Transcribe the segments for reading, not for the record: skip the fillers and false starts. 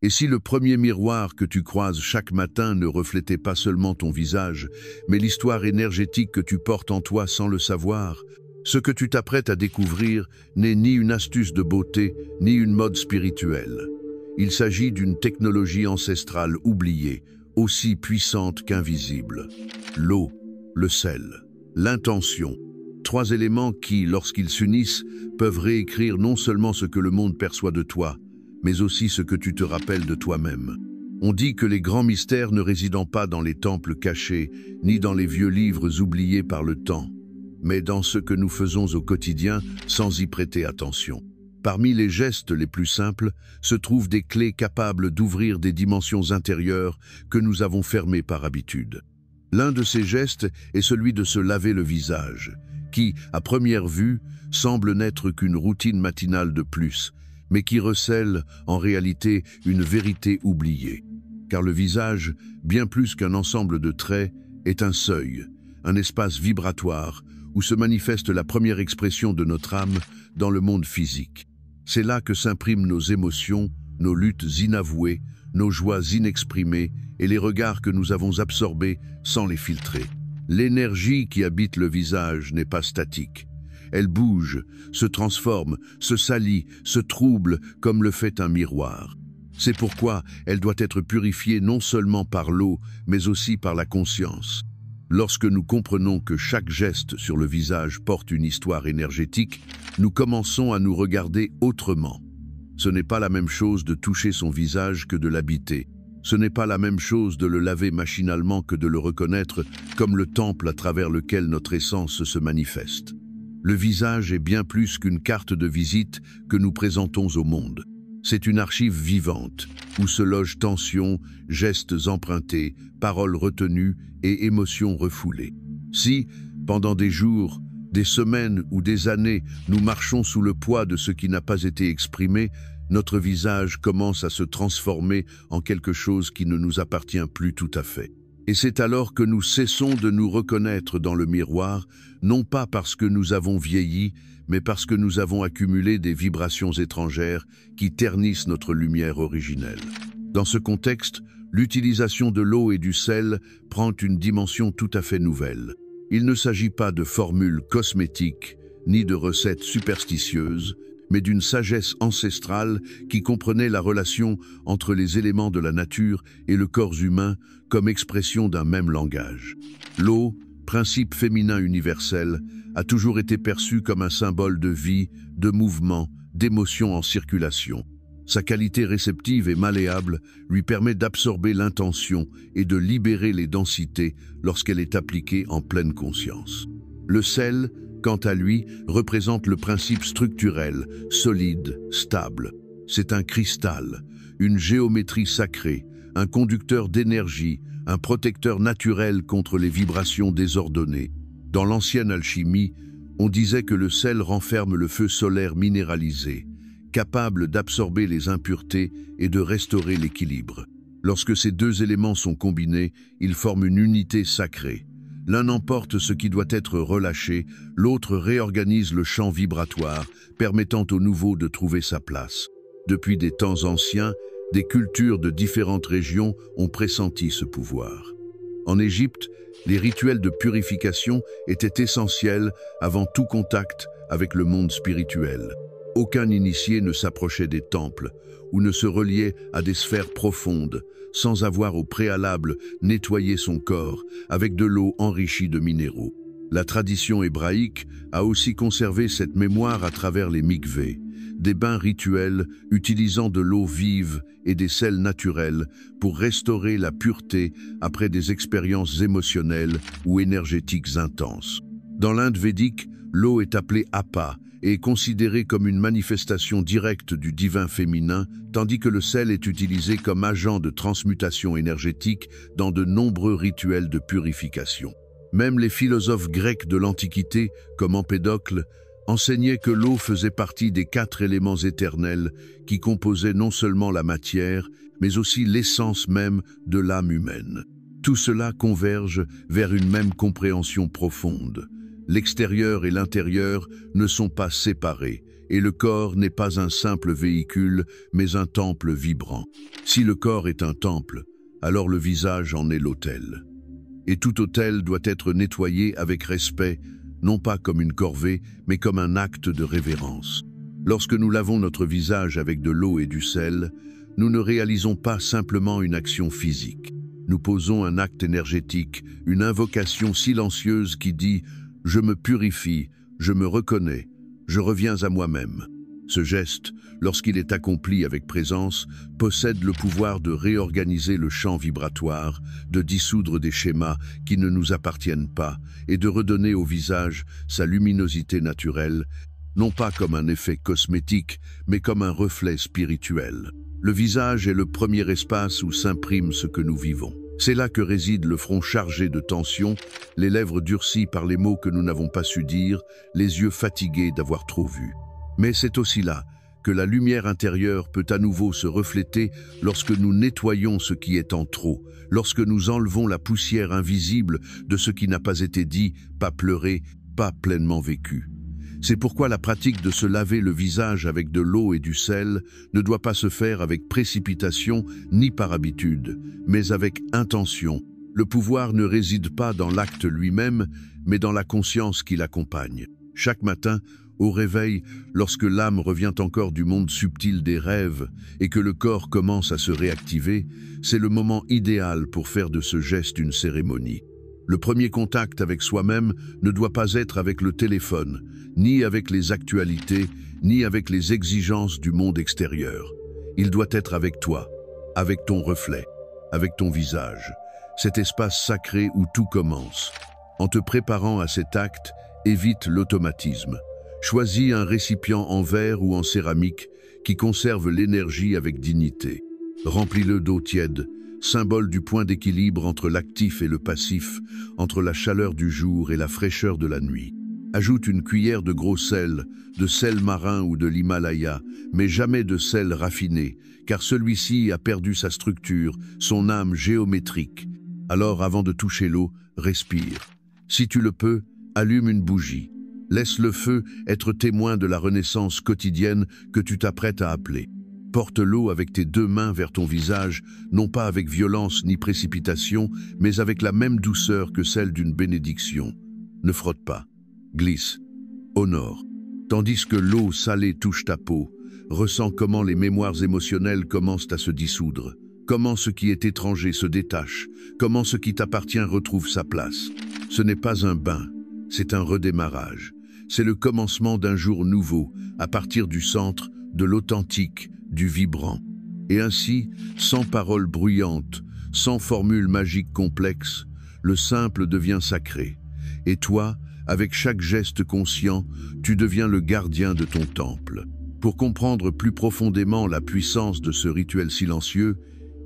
Et si le premier miroir que tu croises chaque matin ne reflétait pas seulement ton visage, mais l'histoire énergétique que tu portes en toi sans le savoir, ce que tu t'apprêtes à découvrir n'est ni une astuce de beauté, ni une mode spirituelle. Il s'agit d'une technologie ancestrale oubliée, aussi puissante qu'invisible. L'eau, le sel, l'intention. Trois éléments qui, lorsqu'ils s'unissent, peuvent réécrire non seulement ce que le monde perçoit de toi, mais aussi ce que tu te rappelles de toi-même. On dit que les grands mystères ne résident pas dans les temples cachés, ni dans les vieux livres oubliés par le temps, mais dans ce que nous faisons au quotidien sans y prêter attention. Parmi les gestes les plus simples se trouvent des clés capables d'ouvrir des dimensions intérieures que nous avons fermées par habitude. L'un de ces gestes est celui de se laver le visage, qui, à première vue, semble n'être qu'une routine matinale de plus, mais qui recèle, en réalité, une vérité oubliée. Car le visage, bien plus qu'un ensemble de traits, est un seuil, un espace vibratoire, où se manifeste la première expression de notre âme dans le monde physique. C'est là que s'impriment nos émotions, nos luttes inavouées, nos joies inexprimées et les regards que nous avons absorbés sans les filtrer. L'énergie qui habite le visage n'est pas statique. Elle bouge, se transforme, se salit, se trouble comme le fait un miroir. C'est pourquoi elle doit être purifiée non seulement par l'eau, mais aussi par la conscience. Lorsque nous comprenons que chaque geste sur le visage porte une histoire énergétique, nous commençons à nous regarder autrement. Ce n'est pas la même chose de toucher son visage que de l'habiter. Ce n'est pas la même chose de le laver machinalement que de le reconnaître comme le temple à travers lequel notre essence se manifeste. Le visage est bien plus qu'une carte de visite que nous présentons au monde. C'est une archive vivante, où se logent tensions, gestes empruntés, paroles retenues et émotions refoulées. Si, pendant des jours, des semaines ou des années, nous marchons sous le poids de ce qui n'a pas été exprimé, notre visage commence à se transformer en quelque chose qui ne nous appartient plus tout à fait. Et c'est alors que nous cessons de nous reconnaître dans le miroir, non pas parce que nous avons vieilli, mais parce que nous avons accumulé des vibrations étrangères qui ternissent notre lumière originelle. Dans ce contexte, l'utilisation de l'eau et du sel prend une dimension tout à fait nouvelle. Il ne s'agit pas de formules cosmétiques, ni de recettes superstitieuses, mais d'une sagesse ancestrale qui comprenait la relation entre les éléments de la nature et le corps humain comme expression d'un même langage. L'eau, principe féminin universel, a toujours été perçue comme un symbole de vie, de mouvement, d'émotion en circulation. Sa qualité réceptive et malléable lui permet d'absorber l'intention et de libérer les densités lorsqu'elle est appliquée en pleine conscience. Le sel, quant à lui, représente le principe structurel, solide, stable. C'est un cristal, une géométrie sacrée, un conducteur d'énergie, un protecteur naturel contre les vibrations désordonnées. Dans l'ancienne alchimie, on disait que le sel renferme le feu solaire minéralisé, capable d'absorber les impuretés et de restaurer l'équilibre. Lorsque ces deux éléments sont combinés, ils forment une unité sacrée. L'un emporte ce qui doit être relâché, l'autre réorganise le champ vibratoire, permettant au nouveau de trouver sa place. Depuis des temps anciens, des cultures de différentes régions ont pressenti ce pouvoir. En Égypte, les rituels de purification étaient essentiels avant tout contact avec le monde spirituel. Aucun initié ne s'approchait des temples ou ne se reliait à des sphères profondes sans avoir au préalable nettoyé son corps avec de l'eau enrichie de minéraux. La tradition hébraïque a aussi conservé cette mémoire à travers les mikvés, des bains rituels utilisant de l'eau vive et des sels naturels pour restaurer la pureté après des expériences émotionnelles ou énergétiques intenses. Dans l'Inde védique, l'eau est appelée Apa et est considérée comme une manifestation directe du divin féminin, tandis que le sel est utilisé comme agent de transmutation énergétique dans de nombreux rituels de purification. Même les philosophes grecs de l'Antiquité, comme Empédocle, enseignaient que l'eau faisait partie des 4 éléments éternels qui composaient non seulement la matière, mais aussi l'essence même de l'âme humaine. Tout cela converge vers une même compréhension profonde. L'extérieur et l'intérieur ne sont pas séparés, et le corps n'est pas un simple véhicule, mais un temple vibrant. Si le corps est un temple, alors le visage en est l'autel. Et tout autel doit être nettoyé avec respect, non pas comme une corvée, mais comme un acte de révérence. Lorsque nous lavons notre visage avec de l'eau et du sel, nous ne réalisons pas simplement une action physique. Nous posons un acte énergétique, une invocation silencieuse qui dit « Je me purifie, je me reconnais, je reviens à moi-même ». Ce geste, lorsqu'il est accompli avec présence, possède le pouvoir de réorganiser le champ vibratoire, de dissoudre des schémas qui ne nous appartiennent pas et de redonner au visage sa luminosité naturelle, non pas comme un effet cosmétique, mais comme un reflet spirituel. Le visage est le premier espace où s'imprime ce que nous vivons. C'est là que réside le front chargé de tension, les lèvres durcies par les mots que nous n'avons pas su dire, les yeux fatigués d'avoir trop vu. Mais c'est aussi là que la lumière intérieure peut à nouveau se refléter lorsque nous nettoyons ce qui est en trop, lorsque nous enlevons la poussière invisible de ce qui n'a pas été dit, pas pleuré, pas pleinement vécu. C'est pourquoi la pratique de se laver le visage avec de l'eau et du sel ne doit pas se faire avec précipitation ni par habitude, mais avec intention. Le pouvoir ne réside pas dans l'acte lui-même, mais dans la conscience qui l'accompagne. Chaque matin, au réveil, lorsque l'âme revient encore du monde subtil des rêves et que le corps commence à se réactiver, c'est le moment idéal pour faire de ce geste une cérémonie. Le premier contact avec soi-même ne doit pas être avec le téléphone, ni avec les actualités, ni avec les exigences du monde extérieur. Il doit être avec toi, avec ton reflet, avec ton visage, cet espace sacré où tout commence. En te préparant à cet acte, évite l'automatisme. Choisis un récipient en verre ou en céramique qui conserve l'énergie avec dignité. Remplis-le d'eau tiède, symbole du point d'équilibre entre l'actif et le passif, entre la chaleur du jour et la fraîcheur de la nuit. Ajoute une cuillère de gros sel, de sel marin ou de l'Himalaya, mais jamais de sel raffiné, car celui-ci a perdu sa structure, son âme géométrique. Alors, avant de toucher l'eau, respire. Si tu le peux, allume une bougie. Laisse le feu être témoin de la renaissance quotidienne que tu t'apprêtes à appeler. Porte l'eau avec tes deux mains vers ton visage, non pas avec violence ni précipitation, mais avec la même douceur que celle d'une bénédiction. Ne frotte pas. Glisse. Honore. Tandis que l'eau salée touche ta peau, ressens comment les mémoires émotionnelles commencent à se dissoudre, comment ce qui est étranger se détache, comment ce qui t'appartient retrouve sa place. Ce n'est pas un bain, c'est un redémarrage. C'est le commencement d'un jour nouveau, à partir du centre, de l'authentique, du vibrant. Et ainsi, sans paroles bruyantes, sans formules magiques complexes, le simple devient sacré. Et toi, avec chaque geste conscient, tu deviens le gardien de ton temple. Pour comprendre plus profondément la puissance de ce rituel silencieux,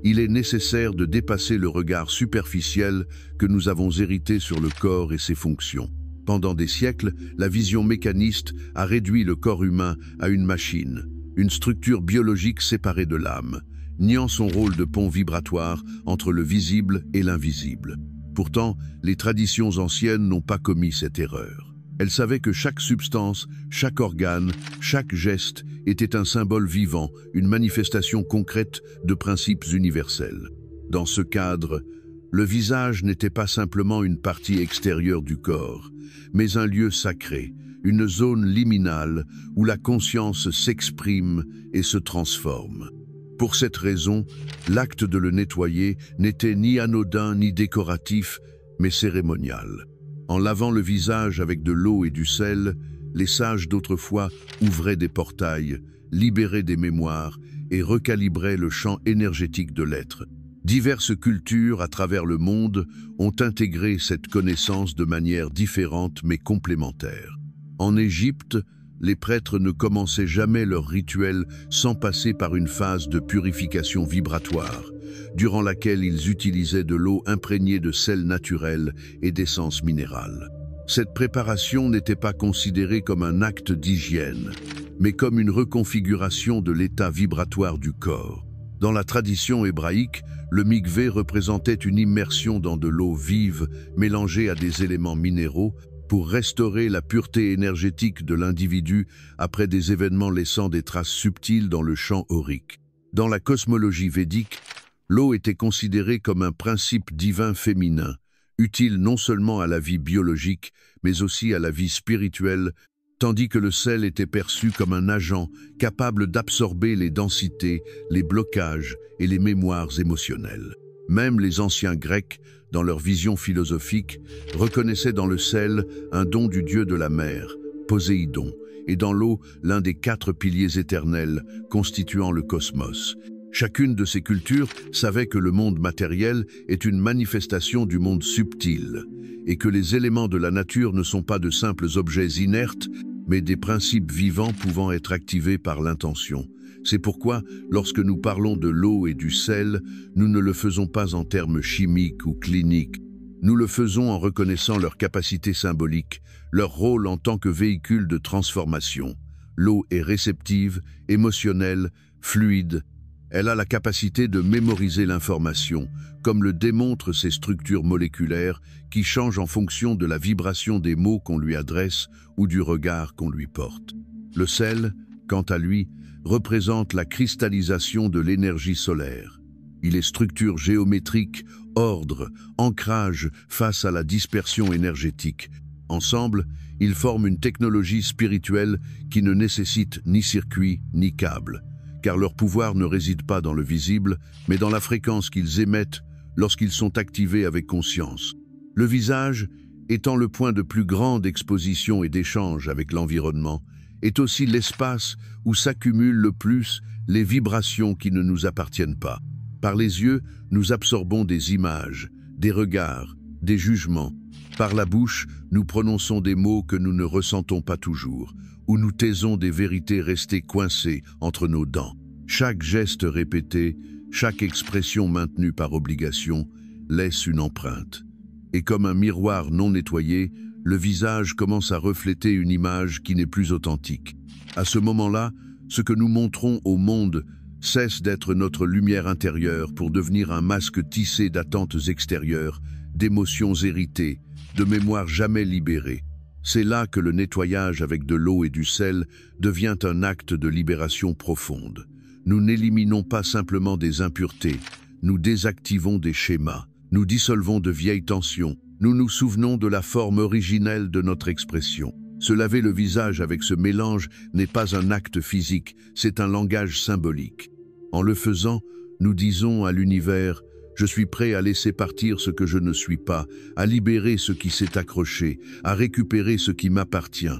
il est nécessaire de dépasser le regard superficiel que nous avons hérité sur le corps et ses fonctions. Pendant des siècles, la vision mécaniste a réduit le corps humain à une machine, une structure biologique séparée de l'âme, niant son rôle de pont vibratoire entre le visible et l'invisible. Pourtant, les traditions anciennes n'ont pas commis cette erreur. Elles savaient que chaque substance, chaque organe, chaque geste était un symbole vivant, une manifestation concrète de principes universels. Dans ce cadre, le visage n'était pas simplement une partie extérieure du corps, mais un lieu sacré, une zone liminale où la conscience s'exprime et se transforme. Pour cette raison, l'acte de le nettoyer n'était ni anodin ni décoratif, mais cérémonial. En lavant le visage avec de l'eau et du sel, les sages d'autrefois ouvraient des portails, libéraient des mémoires et recalibraient le champ énergétique de l'être. Diverses cultures à travers le monde ont intégré cette connaissance de manière différente mais complémentaire. En Égypte, les prêtres ne commençaient jamais leur rituel sans passer par une phase de purification vibratoire, durant laquelle ils utilisaient de l'eau imprégnée de sel naturel et d'essence minérale. Cette préparation n'était pas considérée comme un acte d'hygiène, mais comme une reconfiguration de l'état vibratoire du corps. Dans la tradition hébraïque, le mikvé représentait une immersion dans de l'eau vive mélangée à des éléments minéraux, pour restaurer la pureté énergétique de l'individu après des événements laissant des traces subtiles dans le champ aurique. Dans la cosmologie védique, l'eau était considérée comme un principe divin féminin, utile non seulement à la vie biologique, mais aussi à la vie spirituelle, tandis que le sel était perçu comme un agent capable d'absorber les densités, les blocages et les mémoires émotionnelles. Même les anciens Grecs, dans leur vision philosophique, reconnaissaient dans le sel un don du dieu de la mer, Poséidon, et dans l'eau l'un des 4 piliers éternels constituant le cosmos. Chacune de ces cultures savait que le monde matériel est une manifestation du monde subtil, et que les éléments de la nature ne sont pas de simples objets inertes, mais des principes vivants pouvant être activés par l'intention. C'est pourquoi, lorsque nous parlons de l'eau et du sel, nous ne le faisons pas en termes chimiques ou cliniques. Nous le faisons en reconnaissant leur capacité symbolique, leur rôle en tant que véhicule de transformation. L'eau est réceptive, émotionnelle, fluide. Elle a la capacité de mémoriser l'information, comme le démontrent ses structures moléculaires qui changent en fonction de la vibration des mots qu'on lui adresse ou du regard qu'on lui porte. Le sel, quant à lui, représente la cristallisation de l'énergie solaire. Il est structure géométrique, ordre, ancrage face à la dispersion énergétique. Ensemble, ils forment une technologie spirituelle qui ne nécessite ni circuit ni câble, car leur pouvoir ne réside pas dans le visible, mais dans la fréquence qu'ils émettent lorsqu'ils sont activés avec conscience. Le visage, étant le point de plus grande exposition et d'échange avec l'environnement, est aussi l'espace où s'accumulent le plus les vibrations qui ne nous appartiennent pas. Par les yeux, nous absorbons des images, des regards, des jugements. Par la bouche, nous prononçons des mots que nous ne ressentons pas toujours, ou nous taisons des vérités restées coincées entre nos dents. Chaque geste répété, chaque expression maintenue par obligation, laisse une empreinte. Et comme un miroir non nettoyé, le visage commence à refléter une image qui n'est plus authentique. À ce moment-là, ce que nous montrons au monde cesse d'être notre lumière intérieure pour devenir un masque tissé d'attentes extérieures, d'émotions héritées, de mémoires jamais libérées. C'est là que le nettoyage avec de l'eau et du sel devient un acte de libération profonde. Nous n'éliminons pas simplement des impuretés, nous désactivons des schémas, nous dissolvons de vieilles tensions, nous nous souvenons de la forme originelle de notre expression. Se laver le visage avec ce mélange n'est pas un acte physique, c'est un langage symbolique. En le faisant, nous disons à l'univers « Je suis prêt à laisser partir ce que je ne suis pas, à libérer ce qui s'est accroché, à récupérer ce qui m'appartient. »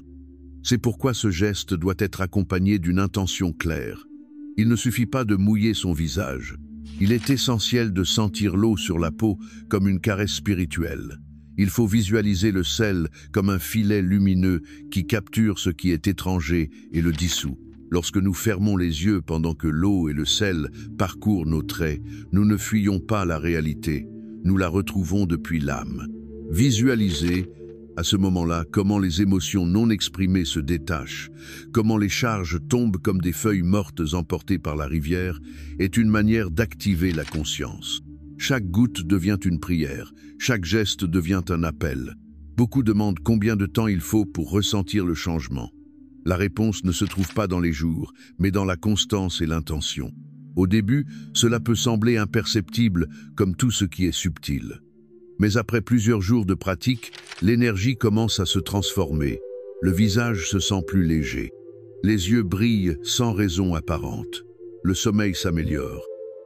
C'est pourquoi ce geste doit être accompagné d'une intention claire. Il ne suffit pas de mouiller son visage. Il est essentiel de sentir l'eau sur la peau comme une caresse spirituelle. Il faut visualiser le sel comme un filet lumineux qui capture ce qui est étranger et le dissout. Lorsque nous fermons les yeux pendant que l'eau et le sel parcourent nos traits, nous ne fuyons pas la réalité, nous la retrouvons depuis l'âme. Visualisez, à ce moment-là, comment les émotions non exprimées se détachent, comment les charges tombent comme des feuilles mortes emportées par la rivière, est une manière d'activer la conscience. Chaque goutte devient une prière, chaque geste devient un appel. Beaucoup demandent combien de temps il faut pour ressentir le changement. La réponse ne se trouve pas dans les jours, mais dans la constance et l'intention. Au début, cela peut sembler imperceptible, comme tout ce qui est subtil. Mais après plusieurs jours de pratique, l'énergie commence à se transformer. Le visage se sent plus léger. Les yeux brillent sans raison apparente. Le sommeil s'améliore.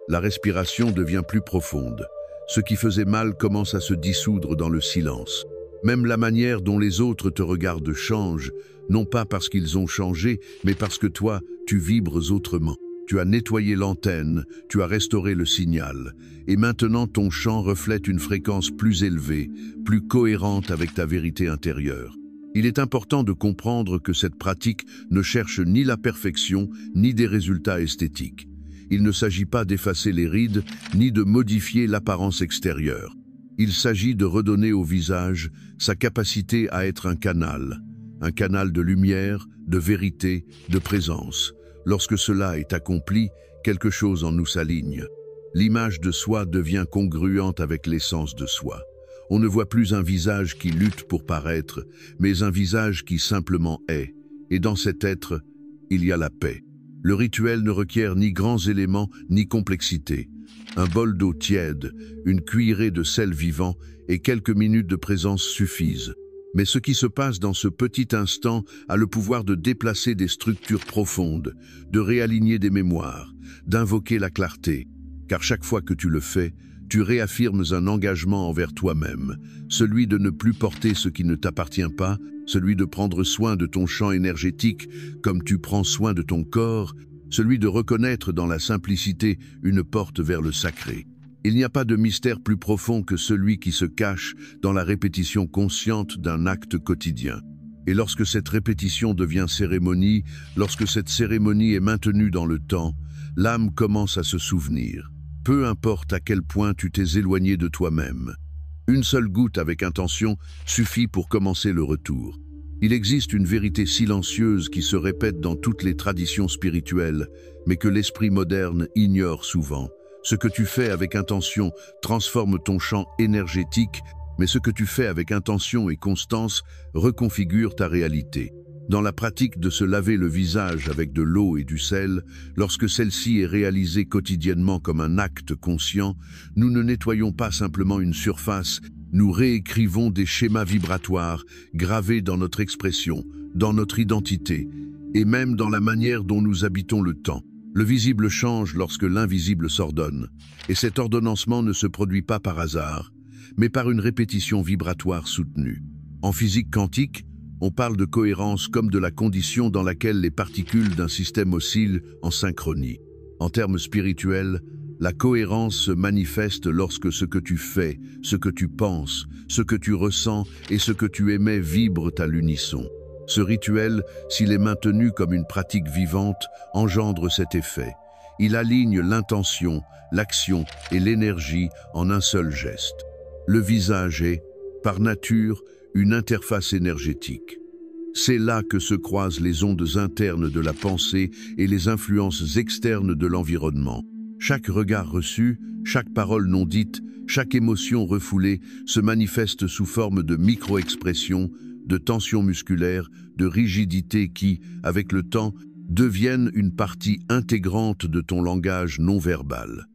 La respiration devient plus profonde. Ce qui faisait mal commence à se dissoudre dans le silence. Même la manière dont les autres te regardent change, non pas parce qu'ils ont changé, mais parce que toi, tu vibres autrement. Tu as nettoyé l'antenne, tu as restauré le signal, et maintenant ton chant reflète une fréquence plus élevée, plus cohérente avec ta vérité intérieure. Il est important de comprendre que cette pratique ne cherche ni la perfection, ni des résultats esthétiques. Il ne s'agit pas d'effacer les rides, ni de modifier l'apparence extérieure. Il s'agit de redonner au visage sa capacité à être un canal de lumière, de vérité, de présence. Lorsque cela est accompli, quelque chose en nous s'aligne. L'image de soi devient congruente avec l'essence de soi. On ne voit plus un visage qui lutte pour paraître, mais un visage qui simplement est. Et dans cet être, il y a la paix. Le rituel ne requiert ni grands éléments, ni complexité. Un bol d'eau tiède, une cuillerée de sel vivant et quelques minutes de présence suffisent. Mais ce qui se passe dans ce petit instant a le pouvoir de déplacer des structures profondes, de réaligner des mémoires, d'invoquer la clarté. Car chaque fois que tu le fais, tu réaffirmes un engagement envers toi-même, celui de ne plus porter ce qui ne t'appartient pas, celui de prendre soin de ton champ énergétique comme tu prends soin de ton corps, celui de reconnaître dans la simplicité une porte vers le sacré. Il n'y a pas de mystère plus profond que celui qui se cache dans la répétition consciente d'un acte quotidien. Et lorsque cette répétition devient cérémonie, lorsque cette cérémonie est maintenue dans le temps, l'âme commence à se souvenir. Peu importe à quel point tu t'es éloigné de toi-même. Une seule goutte avec intention suffit pour commencer le retour. Il existe une vérité silencieuse qui se répète dans toutes les traditions spirituelles, mais que l'esprit moderne ignore souvent. Ce que tu fais avec intention transforme ton champ énergétique, mais ce que tu fais avec intention et constance reconfigure ta réalité. Dans la pratique de se laver le visage avec de l'eau et du sel, lorsque celle-ci est réalisée quotidiennement comme un acte conscient, nous ne nettoyons pas simplement une surface, nous réécrivons des schémas vibratoires gravés dans notre expression, dans notre identité, et même dans la manière dont nous habitons le temps. Le visible change lorsque l'invisible s'ordonne, et cet ordonnancement ne se produit pas par hasard, mais par une répétition vibratoire soutenue. En physique quantique, on parle de cohérence comme de la condition dans laquelle les particules d'un système oscillent en synchronie. En termes spirituels, la cohérence se manifeste lorsque ce que tu fais, ce que tu penses, ce que tu ressens et ce que tu émets vibrent à l'unisson. Ce rituel, s'il est maintenu comme une pratique vivante, engendre cet effet. Il aligne l'intention, l'action et l'énergie en un seul geste. Le visage est, par nature, une interface énergétique. C'est là que se croisent les ondes internes de la pensée et les influences externes de l'environnement. Chaque regard reçu, chaque parole non dite, chaque émotion refoulée se manifeste sous forme de micro-expressions, de tensions musculaires, de rigidité qui, avec le temps, deviennent une partie intégrante de ton langage non verbal.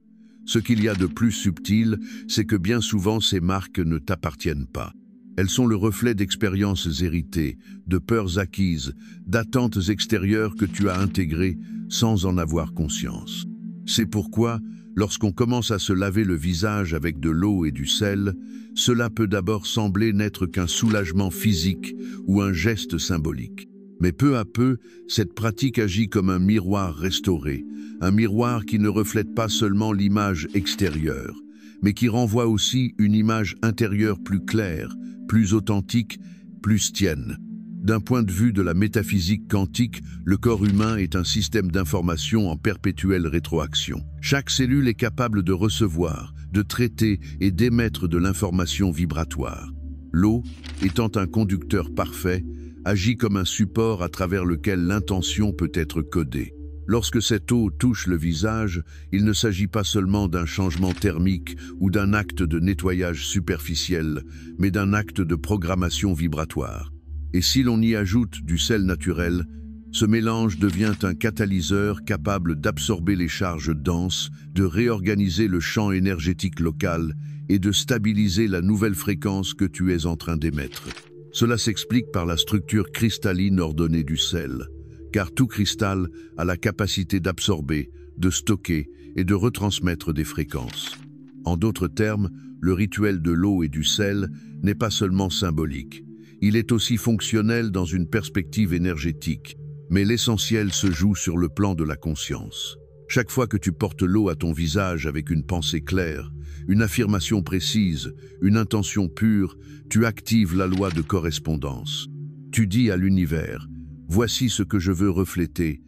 Ce qu'il y a de plus subtil, c'est que bien souvent ces marques ne t'appartiennent pas. Elles sont le reflet d'expériences héritées, de peurs acquises, d'attentes extérieures que tu as intégrées sans en avoir conscience. C'est pourquoi, lorsqu'on commence à se laver le visage avec de l'eau et du sel, cela peut d'abord sembler n'être qu'un soulagement physique ou un geste symbolique. Mais peu à peu, cette pratique agit comme un miroir restauré, un miroir qui ne reflète pas seulement l'image extérieure, mais qui renvoie aussi une image intérieure plus claire, plus authentique, plus tienne. D'un point de vue de la métaphysique quantique, le corps humain est un système d'information en perpétuelle rétroaction. Chaque cellule est capable de recevoir, de traiter et d'émettre de l'information vibratoire. L'eau, étant un conducteur parfait, agit comme un support à travers lequel l'intention peut être codée. Lorsque cette eau touche le visage, il ne s'agit pas seulement d'un changement thermique ou d'un acte de nettoyage superficiel, mais d'un acte de programmation vibratoire. Et si l'on y ajoute du sel naturel, ce mélange devient un catalyseur capable d'absorber les charges denses, de réorganiser le champ énergétique local et de stabiliser la nouvelle fréquence que tu es en train d'émettre. Cela s'explique par la structure cristalline ordonnée du sel, car tout cristal a la capacité d'absorber, de stocker et de retransmettre des fréquences. En d'autres termes, le rituel de l'eau et du sel n'est pas seulement symbolique. Il est aussi fonctionnel dans une perspective énergétique, mais l'essentiel se joue sur le plan de la conscience. Chaque fois que tu portes l'eau à ton visage avec une pensée claire, une affirmation précise, une intention pure, tu actives la loi de correspondance. Tu dis à l'univers, « Voici ce que je veux refléter,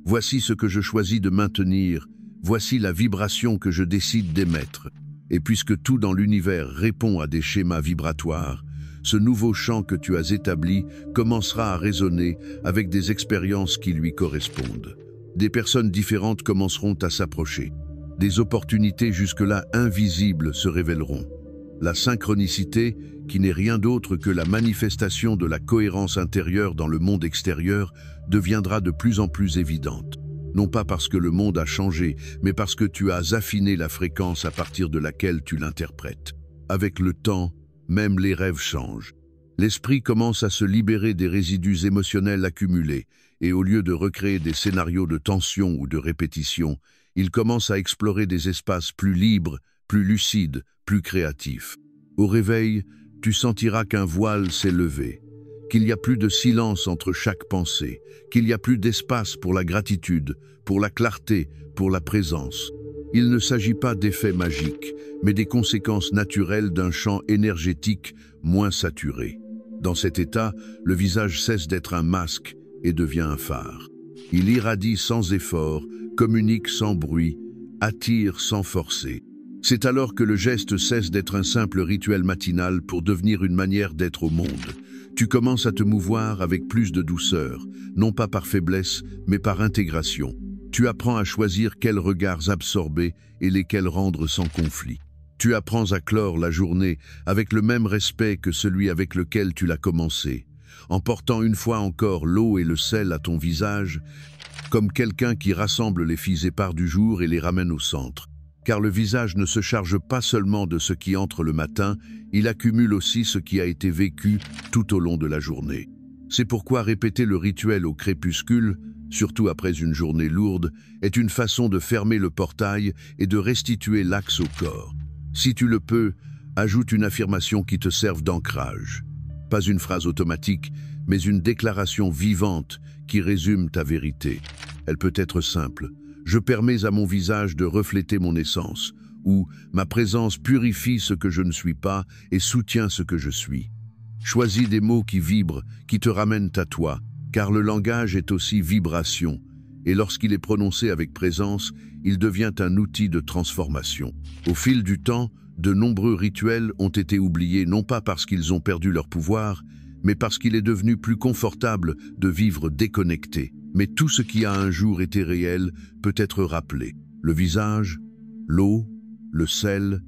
voici ce que je choisis de maintenir, voici la vibration que je décide d'émettre. » Et puisque tout dans l'univers répond à des schémas vibratoires, ce nouveau champ que tu as établi commencera à résonner avec des expériences qui lui correspondent. Des personnes différentes commenceront à s'approcher. Des opportunités jusque-là invisibles se révéleront. La synchronicité, qui n'est rien d'autre que la manifestation de la cohérence intérieure dans le monde extérieur, deviendra de plus en plus évidente. Non pas parce que le monde a changé, mais parce que tu as affiné la fréquence à partir de laquelle tu l'interprètes. Avec le temps, même les rêves changent. L'esprit commence à se libérer des résidus émotionnels accumulés, et au lieu de recréer des scénarios de tension ou de répétition, il commence à explorer des espaces plus libres, plus lucides, plus créatifs. Au réveil, tu sentiras qu'un voile s'est levé, qu'il n'y a plus de silence entre chaque pensée, qu'il n'y a plus d'espace pour la gratitude, pour la clarté, pour la présence. Il ne s'agit pas d'effets magiques, mais des conséquences naturelles d'un champ énergétique moins saturé. Dans cet état, le visage cesse d'être un masque et devient un phare. Il irradie sans effort, communique sans bruit, attire sans forcer. C'est alors que le geste cesse d'être un simple rituel matinal pour devenir une manière d'être au monde. Tu commences à te mouvoir avec plus de douceur, non pas par faiblesse, mais par intégration. Tu apprends à choisir quels regards absorber et lesquels rendre sans conflit. Tu apprends à clore la journée avec le même respect que celui avec lequel tu l'as commencé, en portant une fois encore l'eau et le sel à ton visage, comme quelqu'un qui rassemble les fils épars du jour et les ramène au centre. Car le visage ne se charge pas seulement de ce qui entre le matin, il accumule aussi ce qui a été vécu tout au long de la journée. C'est pourquoi répéter le rituel au crépuscule, surtout après une journée lourde, est une façon de fermer le portail et de restituer l'axe au corps. Si tu le peux, ajoute une affirmation qui te serve d'ancrage. Pas une phrase automatique, mais une déclaration vivante qui résume ta vérité. Elle peut être simple. Je permets à mon visage de refléter mon essence, ou ma présence purifie ce que je ne suis pas et soutient ce que je suis. Choisis des mots qui vibrent, qui te ramènent à toi, car le langage est aussi vibration, et lorsqu'il est prononcé avec présence, il devient un outil de transformation. Au fil du temps, de nombreux rituels ont été oubliés non pas parce qu'ils ont perdu leur pouvoir, mais parce qu'il est devenu plus confortable de vivre déconnecté. Mais tout ce qui a un jour été réel peut être rappelé. Le visage, l'eau, le sel,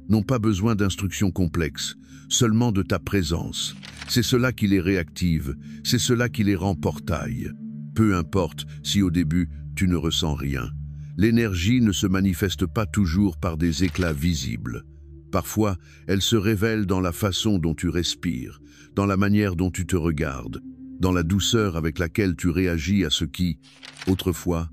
n'ont pas besoin d'instructions complexes, seulement de ta présence. C'est cela qui les réactive, c'est cela qui les rend portail. Peu importe si au début tu ne ressens rien. L'énergie ne se manifeste pas toujours par des éclats visibles. Parfois, elle se révèle dans la façon dont tu respires, dans la manière dont tu te regardes, dans la douceur avec laquelle tu réagis à ce qui, autrefois,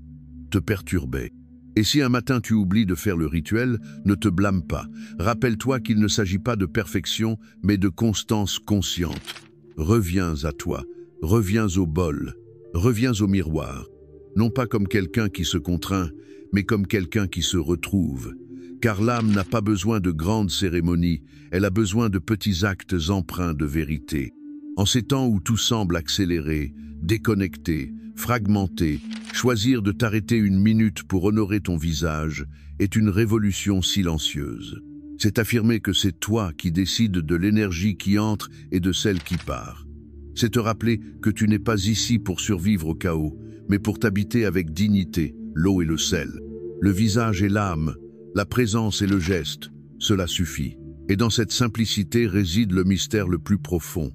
te perturbait. Et si un matin tu oublies de faire le rituel, ne te blâme pas. Rappelle-toi qu'il ne s'agit pas de perfection, mais de constance consciente. Reviens à toi, reviens au bol, reviens au miroir. Non pas comme quelqu'un qui se contraint, mais comme quelqu'un qui se retrouve. Car l'âme n'a pas besoin de grandes cérémonies, elle a besoin de petits actes empreints de vérité. En ces temps où tout semble accéléré, déconnecté, fragmenté, choisir de t'arrêter une minute pour honorer ton visage est une révolution silencieuse. C'est affirmer que c'est toi qui décides de l'énergie qui entre et de celle qui part. C'est te rappeler que tu n'es pas ici pour survivre au chaos, mais pour t'habiter avec dignité, l'eau et le sel. Le visage et l'âme, la présence et le geste, cela suffit. Et dans cette simplicité réside le mystère le plus profond.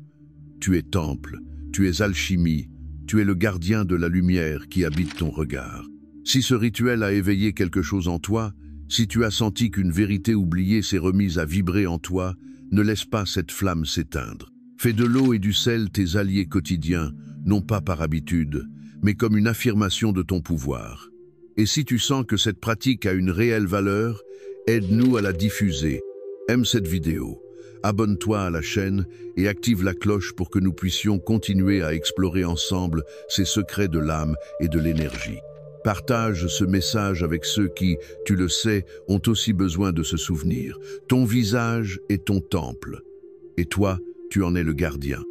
Tu es temple, tu es alchimie, tu es le gardien de la lumière qui habite ton regard. Si ce rituel a éveillé quelque chose en toi, si tu as senti qu'une vérité oubliée s'est remise à vibrer en toi, ne laisse pas cette flamme s'éteindre. Fais de l'eau et du sel tes alliés quotidiens, non pas par habitude, mais comme une affirmation de ton pouvoir. Et si tu sens que cette pratique a une réelle valeur, aide-nous à la diffuser. Aime cette vidéo. Abonne-toi à la chaîne et active la cloche pour que nous puissions continuer à explorer ensemble ces secrets de l'âme et de l'énergie. Partage ce message avec ceux qui, tu le sais, ont aussi besoin de se souvenir. Ton visage est ton temple, et toi, tu en es le gardien.